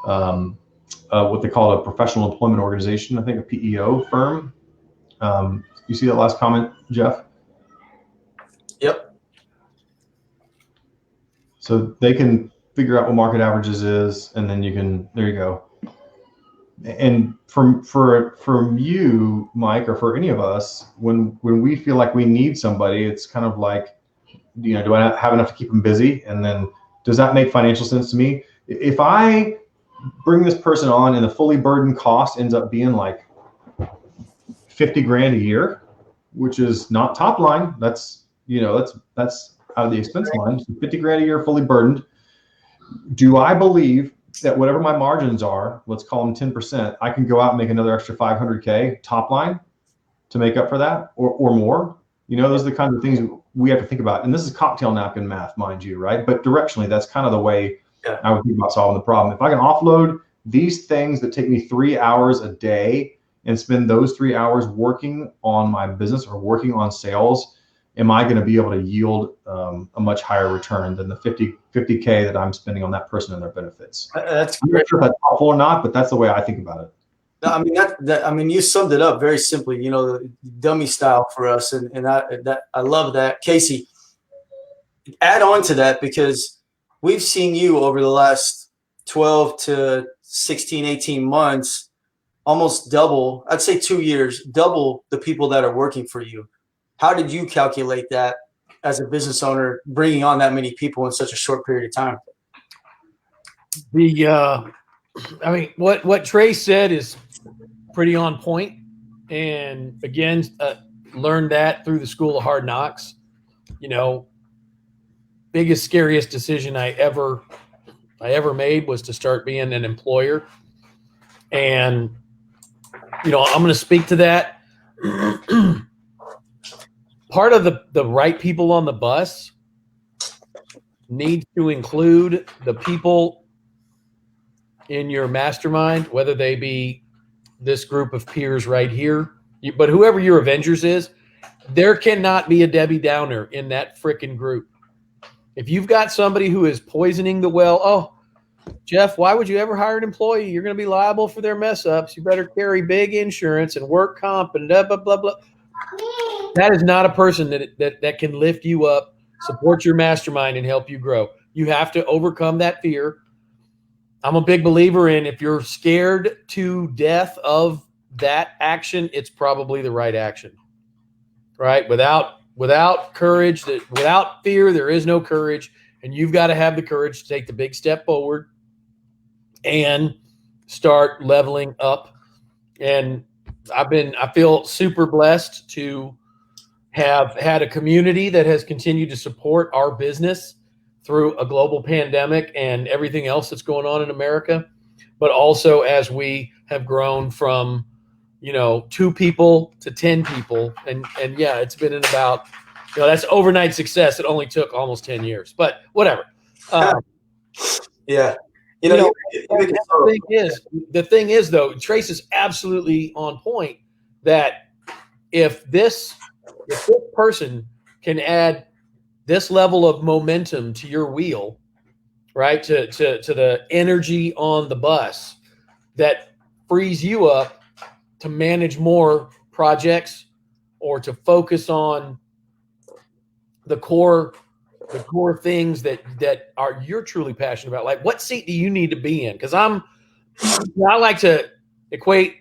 what they call a professional employment organization, I think a PEO firm. You see that last comment, Jeff? Yep. So they can figure out what market averages is, and then there you go. And from you, Mike, or for any of us, when we feel like we need somebody, it's kind of like, do I have enough to keep them busy? And then does that make financial sense to me? If I bring this person on and the fully burdened cost ends up being like $50,000 a year, which is not top line. That's out of the expense line. So $50,000 a year fully burdened. Do I believe that whatever my margins are, let's call them 10%, I can go out and make another extra $500,000 top line to make up for that or more? Those are the kinds of things we have to think about. And this is cocktail napkin math, mind you, right? But directionally, that's kind of the way I would think about solving the problem. If I can offload these things that take me 3 hours a day and spend those 3 hours working on my business or working on sales, am I going to be able to yield a much higher return than the $50,000 that I'm spending on that person and their benefits? That's I'm not sure if that's helpful or not, but that's the way I think about it. I mean, you summed it up very simply, dummy style for us. And I love that. Casey, add on to that, because we've seen you over the last 12 to 16, 18 months, almost double, I'd say 2 years, double the people that are working for you. How did you calculate that as a business owner, bringing on that many people in such a short period of time? What Trace said is pretty on point. And again, learned that through the School of Hard Knocks. Biggest, scariest decision I ever made was to start being an employer. And, I'm going to speak to that. Part of the right people on the bus needs to include the people in your mastermind, whether they be this group of peers right here, but whoever your Avengers is, there cannot be a Debbie Downer in that frickin' group. If you've got somebody who is poisoning the well, oh, Jeff, why would you ever hire an employee? You're going to be liable for their mess ups. You better carry big insurance and work comp and blah, blah, blah, blah. That is not a person that can lift you up, support your mastermind, and help you grow. You have to overcome that fear. I'm a big believer in, if you're scared to death of that action, it's probably the right action, right? Without courage, without fear, there is no courage. And you've got to have the courage to take the big step forward and start leveling up. And I feel super blessed to have had a community that has continued to support our business through a global pandemic and everything else that's going on in America. But also as we have grown from, 2 people to 10 people. And yeah, it's been in about, that's overnight success. It only took almost 10 years, but whatever. Yeah. The thing is though, Trace is absolutely on point that if this if this person can add this level of momentum to your wheel, right, to the energy on the bus that frees you up to manage more projects or to focus on the core things that are you're truly passionate about. Like, what seat do you need to be in? Because I like to equate.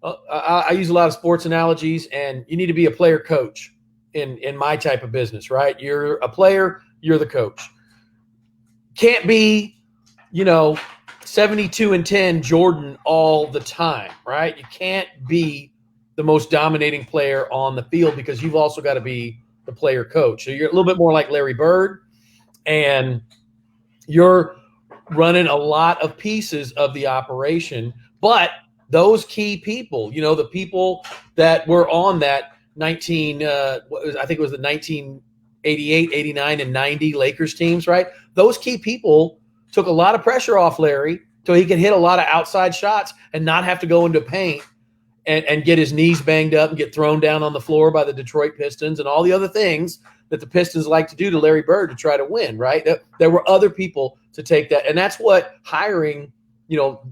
I use a lot of sports analogies, and you need to be a player coach in my type of business, right? You're a player, you're the coach. Can't be, 72-10 Jordan all the time, right? You can't be the most dominating player on the field because you've also got to be the player coach. So you're a little bit more like Larry Bird, and you're running a lot of pieces of the operation. But those key people, the people that were on that I think it was the 1988, 89, and 90 Lakers teams, right? Those key people took a lot of pressure off Larry so he could hit a lot of outside shots and not have to go into paint and get his knees banged up and get thrown down on the floor by the Detroit Pistons and all the other things that the Pistons like to do to Larry Bird to try to win, right? There were other people to take that. And that's what hiring,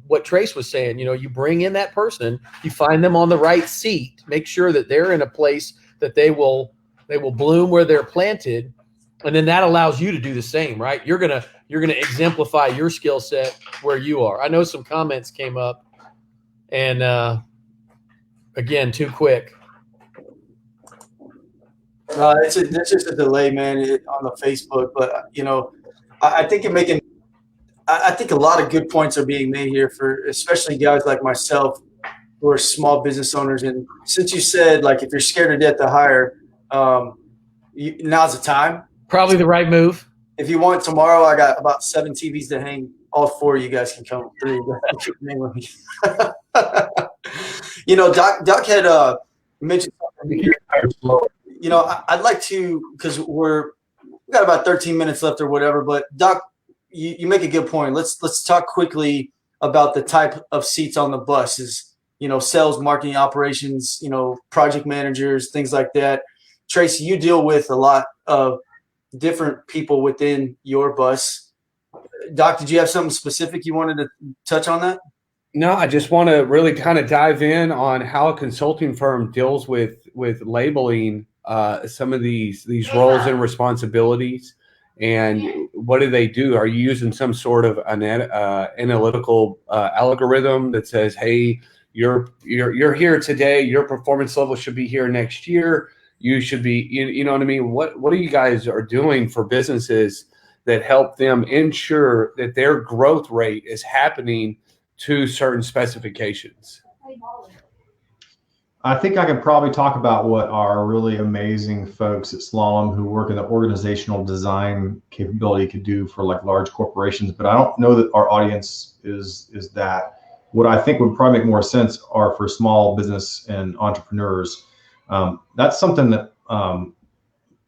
what Trace was saying, you bring in that person, you find them on the right seat, make sure that they're in a place that they will bloom where they're planted. And then that allows you to do the same, right? You're going to exemplify your skill set where you are. I know some comments came up, and again, too quick. It's just a delay, man, on the Facebook. But I think I think a lot of good points are being made here for especially guys like myself who are small business owners. And since you said, like, if you're scared to death to hire, now's the time. Probably the right move. If you want tomorrow, I got about 7 TVs to hang. All 4 of you guys can come through. Doc had mentioned something here. I'd like to, because we got about 13 minutes left or whatever. But Doc, you make a good point. Let's talk quickly about the type of seats on the bus. Is sales, marketing, operations, project managers, things like that. Tracy, you deal with a lot of different people within your bus. Doc, did you have something specific you wanted to touch on that? No, I just want to really kind of dive in on how a consulting firm deals with labeling some of these roles and responsibilities, and what do they do? Are you using some sort of an analytical algorithm that says, "Hey, you're here today. Your performance level should be here next year. You should be," you know what I mean? What are you guys are doing for businesses that help them ensure that their growth rate is happening to certain specifications? I think I could probably talk about what our really amazing folks at Slalom who work in the organizational design capability could do for like large corporations, but I don't know that our audience is that. What I think would probably make more sense are for small business and entrepreneurs. That's something that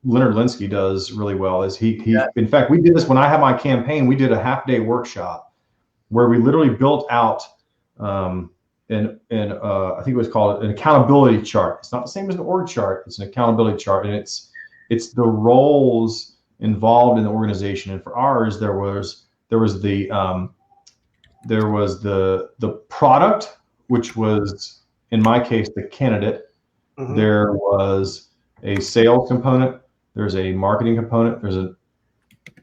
Leonard Linsky does really well. Is he in fact, we did this when I had my campaign. We did a half-day workshop where we literally built out I think it was called an accountability chart. It's not the same as an org chart. It's an accountability chart, and it's the roles involved in the organization. And for ours, there was the product, which was in my case the candidate. Mm-hmm. There was a sales component. There's a marketing component. There's an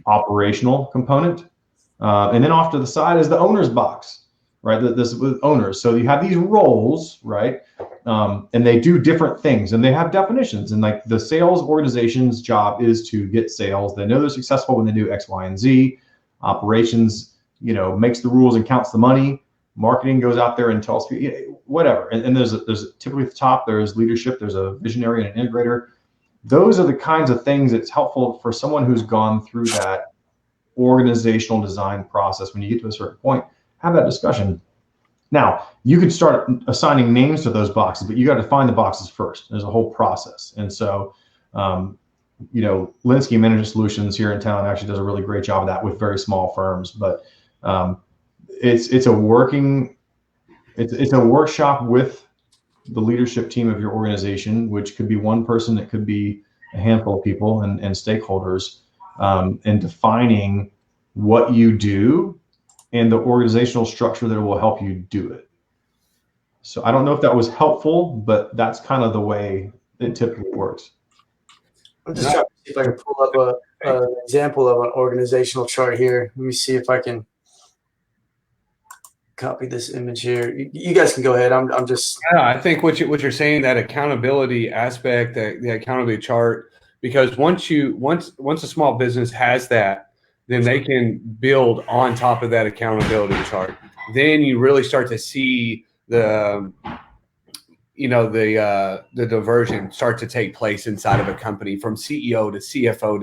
operational component, and then off to the side is the owner's box. Right, this with owners. So you have these roles, right, and they do different things, and they have definitions. And like the sales organization's job is to get sales. They know they're successful when they do X, Y, and Z. Operations, makes the rules and counts the money. Marketing goes out there and tells people whatever. And there's typically at the top there's leadership. There's a visionary and an integrator. Those are the kinds of things that's helpful for someone who's gone through that organizational design process. When you get to a certain point, have that discussion. Now, you can start assigning names to those boxes, but you got to find the boxes first. There's a whole process. And so, Linsky Management Solutions here in town actually does a really great job of that with very small firms. But it's a workshop with the leadership team of your organization, which could be one person, it could be a handful of people and stakeholders, and defining what you do and the organizational structure that will help you do it. So I don't know if that was helpful, but that's kind of the way it typically works. I'm just trying to see if I can pull up an example of an organizational chart here. Let me see if I can copy this image here. You guys can go ahead. I'm just. Yeah, I think what you're saying, that accountability aspect, the accountability chart, because once a small business has that, then they can build on top of that accountability chart. Then you really start to see the diversion start to take place inside of a company, from CEO to CFO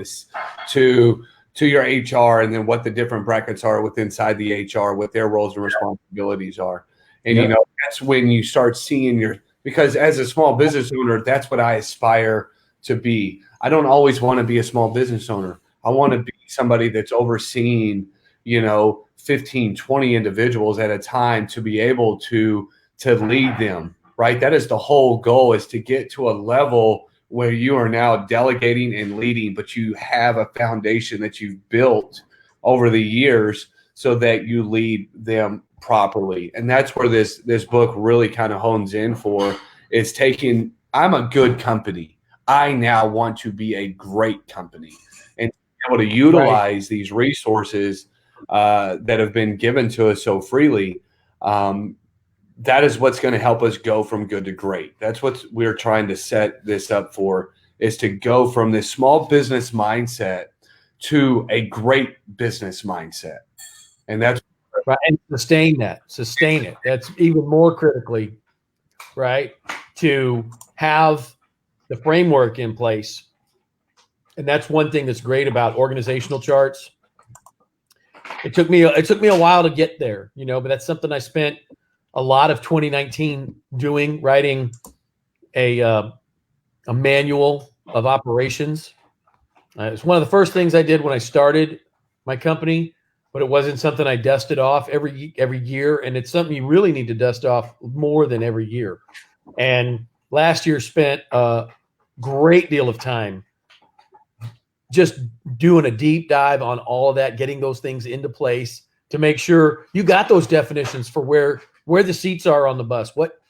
to your HR, and then what the different brackets are within inside the HR, what their roles and responsibilities are. And that's when you start seeing because as a small business owner, that's what I aspire to be. I don't always want to be a small business owner. I want to be somebody that's overseeing, 15, 20 individuals at a time, to be able to lead them, right? That is the whole goal, is to get to a level where you are now delegating and leading, but you have a foundation that you've built over the years so that you lead them properly. And that's where this book really kind of hones in for, is taking, I'm a good company, I now want to be a great company, and be able to utilize these resources that have been given to us so freely. That is what's going to help us go from good to great. That's what we're trying to set this up for, is to go from this small business mindset to a great business mindset. And that's right. And sustain it. That's even more critically, right, to have the framework in place. And that's one thing that's great about organizational charts. It took me a while to get there, but that's something I spent a lot of 2019 doing, writing a manual of operations. It's one of the first things I did when I started my company, but it wasn't something I dusted off every year. And it's something you really need to dust off more than every year. And last year spent a great deal of time just doing a deep dive on all of that, getting those things into place to make sure you got those definitions for where the seats are on the bus, what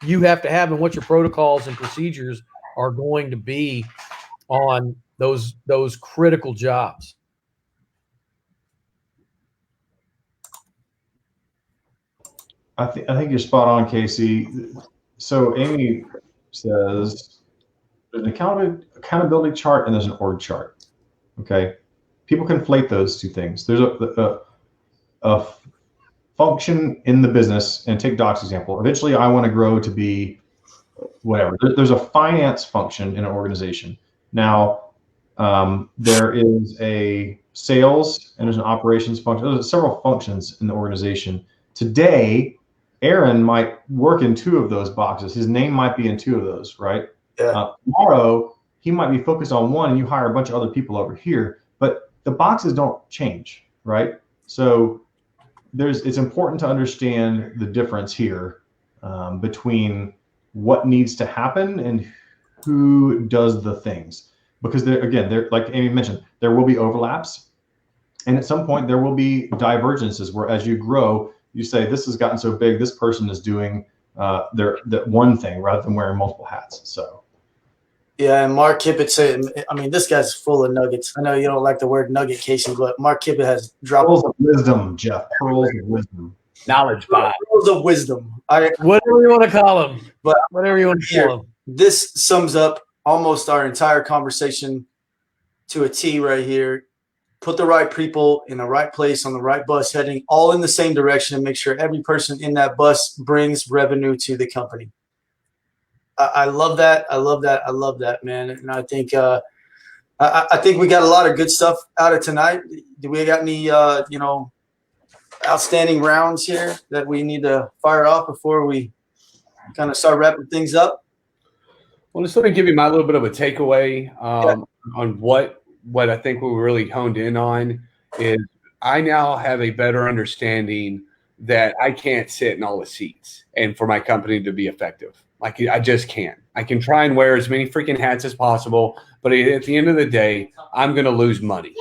you have to have, and what your protocols and procedures are going to be on those critical jobs. I think you're spot on, Casey. So Amy says there's an accountability chart and there's an org chart. Okay, people conflate those two things. There's a function in the business, and take Doc's example. Eventually, I want to grow to be whatever. There's a finance function in an organization. Now, there is a sales and there's an operations function. There's several functions in the organization. Today, Aaron might work in two of those boxes. His name might be in two of those, right? Yeah. Tomorrow, he might be focused on one, and you hire a bunch of other people over here, but the boxes don't change, right? So it's important to understand the difference here between what needs to happen and who does the things. Because they're like Amy mentioned, there will be overlaps, and at some point there will be divergences where, as you grow, you say, this has gotten so big, this person is doing that one thing rather than wearing multiple hats. So. Yeah, and Mark Kippett said, this guy's full of nuggets. I know you don't like the word nugget, Casey, but Mark Kippett has dropped pearls of wisdom, Jeff. Pearls of wisdom. knowledge by pearls of wisdom. Whatever you want to call them, but whatever you want to call them. This sums up almost our entire conversation to a T right here. Put the right people in the right place on the right bus, heading all in the same direction, and make sure every person in that bus brings revenue to the company. I love that. I love that, man. And I think I think we got a lot of good stuff out of tonight. Do we got any outstanding rounds here that we need to fire off before we kind of start wrapping things up? Well, just let me give you my little bit of a takeaway on what I think we really honed in on is I now have a better understanding that I can't sit in all the seats and for my company to be effective. Like I just can't. I can try and wear as many freaking hats as possible, but at the end of the day, I'm going to lose money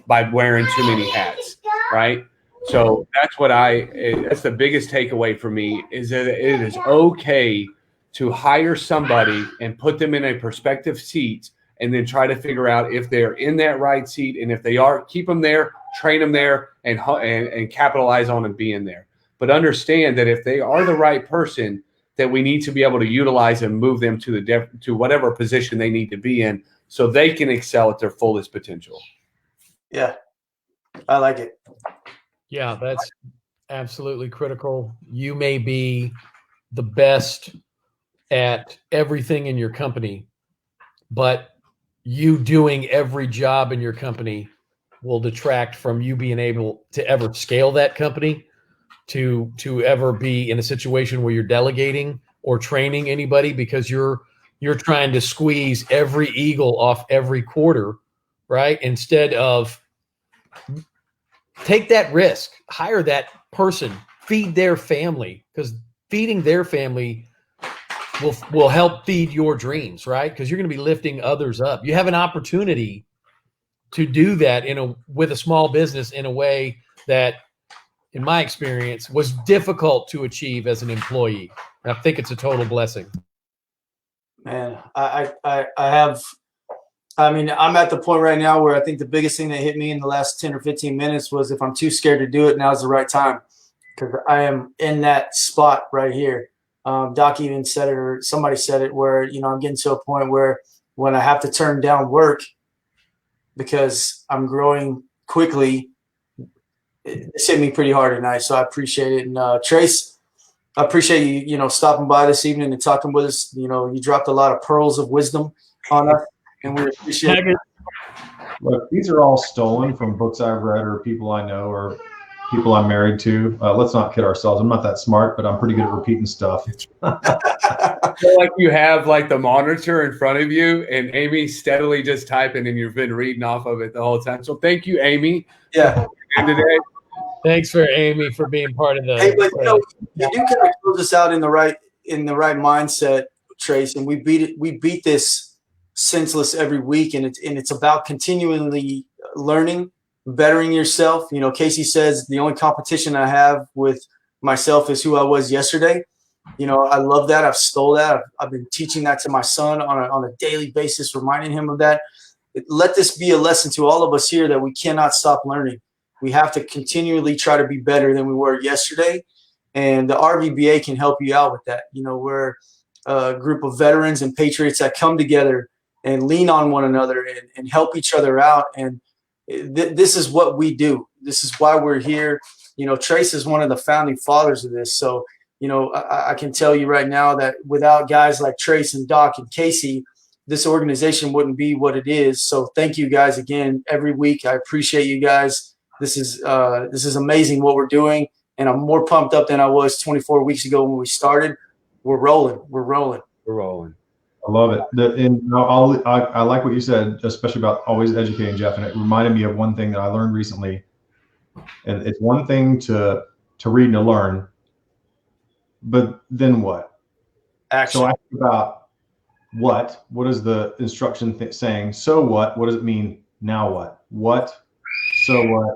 by wearing too many hats, right? So that's the biggest takeaway for me is that it is okay to hire somebody and put them in a prospective seat and then try to figure out if they're in that right seat. And if they are, keep them there, train them there, and capitalize on them being there. But understand that if they are the right person, that we need to be able to utilize and move them to whatever position they need to be in so they can excel at their fullest potential. Yeah, I like it. Yeah, that's absolutely critical. You may be the best at everything in your company, but you doing every job in your company will detract from you being able to ever scale that company, to ever be in a situation where you're delegating or training anybody, because you're trying to squeeze every eagle off every quarter, right? Instead of take that risk, hire that person, feed their family, because feeding their family will help feed your dreams, right? Because you're going to be lifting others up. You have an opportunity to do that with a small business in a way that, in my experience, was difficult to achieve as an employee. And I think it's a total blessing. Man, I'm at the point right now where I think the biggest thing that hit me in the last 10 or 15 minutes was if I'm too scared to do it, now's the right time, because I am in that spot right here. Doc even said it, or somebody said it, where, I'm getting to a point where when I have to turn down work because I'm growing quickly, it's hit me pretty hard tonight. So I appreciate it. And Trace, I appreciate you, stopping by this evening and talking with us. You dropped a lot of pearls of wisdom on us, and we appreciate it. Look, these are all stolen from books I've read or people I know or people I'm married to. Let's not kid ourselves. I'm not that smart, but I'm pretty good at repeating stuff. I feel like you have like the monitor in front of you and Amy steadily just typing and you've been reading off of it the whole time. So thank you, Amy. Yeah. Today. Thanks for Amy for being part of the. Hey, but you do kind of close us out in the right mindset, Trace, and we beat this senseless every week, and it's about continually learning, bettering yourself. Casey says the only competition I have with myself is who I was yesterday. I love that. I've stole that. I've been teaching that to my son on a daily basis, reminding him of that. Let this be a lesson to all of us here that we cannot stop learning. We have to continually try to be better than we were yesterday. And the RVBA can help you out with that. We're a group of veterans and patriots that come together and lean on one another and help each other out. And this is what we do. This is why we're here. Trace is one of the founding fathers of this. So, I can tell you right now that without guys like Trace and Doc and Casey, this organization wouldn't be what it is. So thank you guys again every week. I appreciate you guys. This is amazing what we're doing, and I'm more pumped up than I was 24 weeks ago when we started. We're rolling. I love it. I like what you said, especially about always educating, Jeff. And it reminded me of one thing that I learned recently. And it's one thing to read and to learn, but then what? Action. So I think about what is the instruction saying? So what? What does it mean? Now what? What? So what?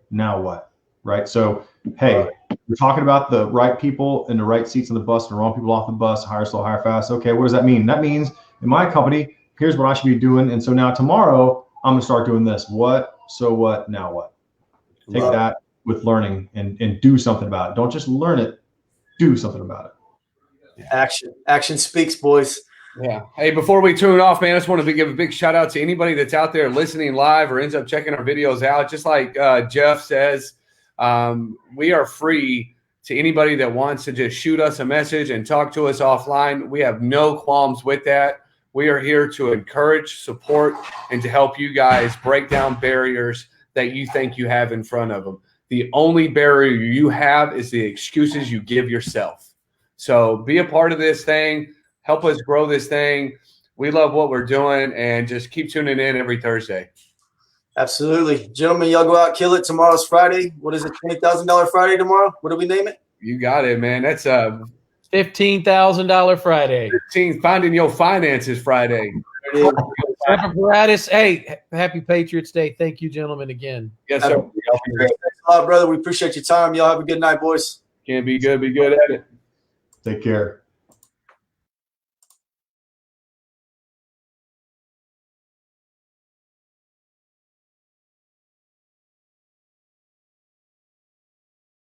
Now what? Right? So, hey, we're talking about the right people in the right seats on the bus and the wrong people off the bus, hire slow, hire fast. Okay, what does that mean? That means in my company, here's what I should be doing. And so now tomorrow, I'm going to start doing this. What? So what? Now what? Take that with learning and do something about it. Don't just learn it, do something about it. Action speaks, boys. Yeah. Hey, before we tune off, man, I just wanted to give a big shout out to anybody that's out there listening live or ends up checking our videos out. Just like Jeff says, we are free to anybody that wants to just shoot us a message and talk to us offline. We have no qualms with that. We are here to encourage, support, and to help you guys break down barriers that you think you have in front of them. The only barrier you have is the excuses you give yourself. So be a part of this thing. Help us grow this thing. We love what we're doing, and just keep tuning in every Thursday. Absolutely. Gentlemen, y'all go out, kill it. Tomorrow's Friday. What is it, $20,000 Friday tomorrow? What do we name it? You got it, man. That's $15,000 Friday. 15, finding your finances Friday. Apparatus. Hey, happy Patriots Day. Thank you, gentlemen, again. Yes, sir. Thanks a lot, brother. We appreciate your time. Y'all have a good night, boys. Can't be good. Be good at it. Take care.